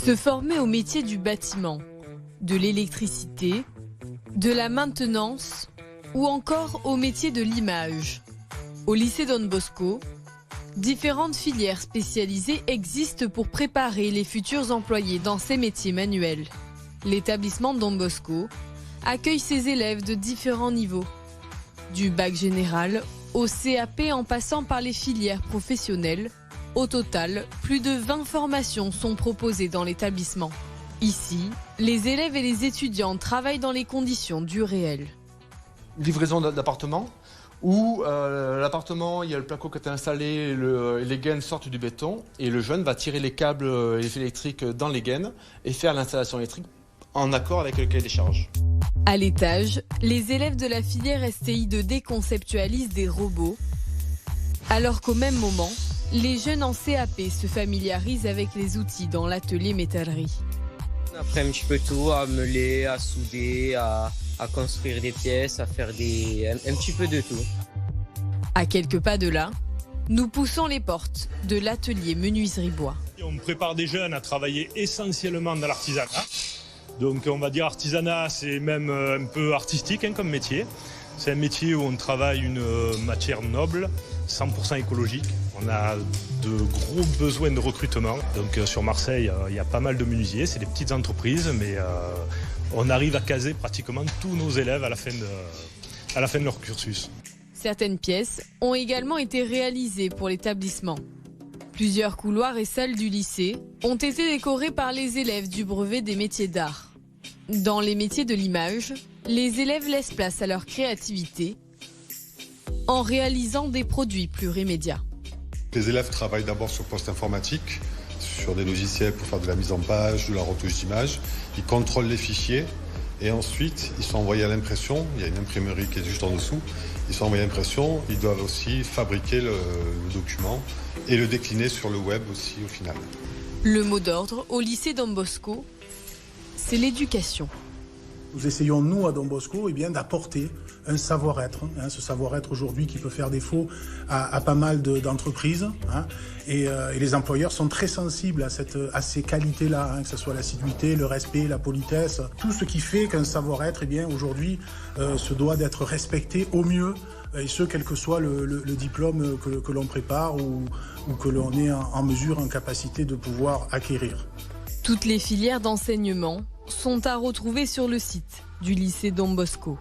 Se former au métier du bâtiment, de l'électricité, de la maintenance ou encore au métier de l'image. Au lycée Don Bosco, différentes filières spécialisées existent pour préparer les futurs employés dans ces métiers manuels. L'établissement Don Bosco accueille ses élèves de différents niveaux, du bac général au CAP en passant par les filières professionnelles. Au total, plus de 20 formations sont proposées dans l'établissement. Ici, les élèves et les étudiants travaillent dans les conditions du réel. Livraison d'appartement, où l'appartement, il y a le placo qui est installé, les gaines sortent du béton et le jeune va tirer les câbles électriques dans les gaines et faire l'installation électrique en accord avec le cahier des charges. À l'étage, les élèves de la filière STI2D conceptualisent des robots, alors qu'au même moment, les jeunes en CAP se familiarisent avec les outils dans l'atelier métallerie. On apprend un petit peu tout, à meuler, à souder, à construire des pièces, à faire un petit peu de tout. À quelques pas de là, nous poussons les portes de l'atelier menuiserie bois. On prépare des jeunes à travailler essentiellement dans l'artisanat. Donc on va dire artisanat, c'est même un peu artistique comme métier. C'est un métier où on travaille une matière noble, 100% écologique. On a de gros besoins de recrutement. Donc sur Marseille, il y a pas mal de menuisiers, c'est des petites entreprises, mais on arrive à caser pratiquement tous nos élèves à la fin de leur cursus. Certaines pièces ont également été réalisées pour l'établissement. Plusieurs couloirs et salles du lycée ont été décorés par les élèves du brevet des métiers d'art. Dans les métiers de l'image, les élèves laissent place à leur créativité en réalisant des produits plurimédia. Les élèves travaillent d'abord sur poste informatique, sur des logiciels pour faire de la mise en page, de la retouche d'image. Ils contrôlent les fichiers et ensuite ils sont envoyés à l'impression. Il y a une imprimerie qui est juste en dessous. Ils sont envoyés à l'impression. Ils doivent aussi fabriquer le document et le décliner sur le web aussi au final. Le mot d'ordre au lycée Don Bosco, c'est l'éducation. Nous essayons, nous, à Don Bosco, d'apporter un savoir-être. Ce savoir-être aujourd'hui qui peut faire défaut à pas mal d'entreprises. Et les employeurs sont très sensibles à ces qualités-là, que ce soit l'assiduité, le respect, la politesse. Tout ce qui fait qu'un savoir-être, aujourd'hui, se doit d'être respecté au mieux. Et ce, quel que soit le diplôme que l'on prépare ou que l'on est en mesure, en capacité de pouvoir acquérir. Toutes les filières d'enseignement sont à retrouver sur le site du lycée Don Bosco.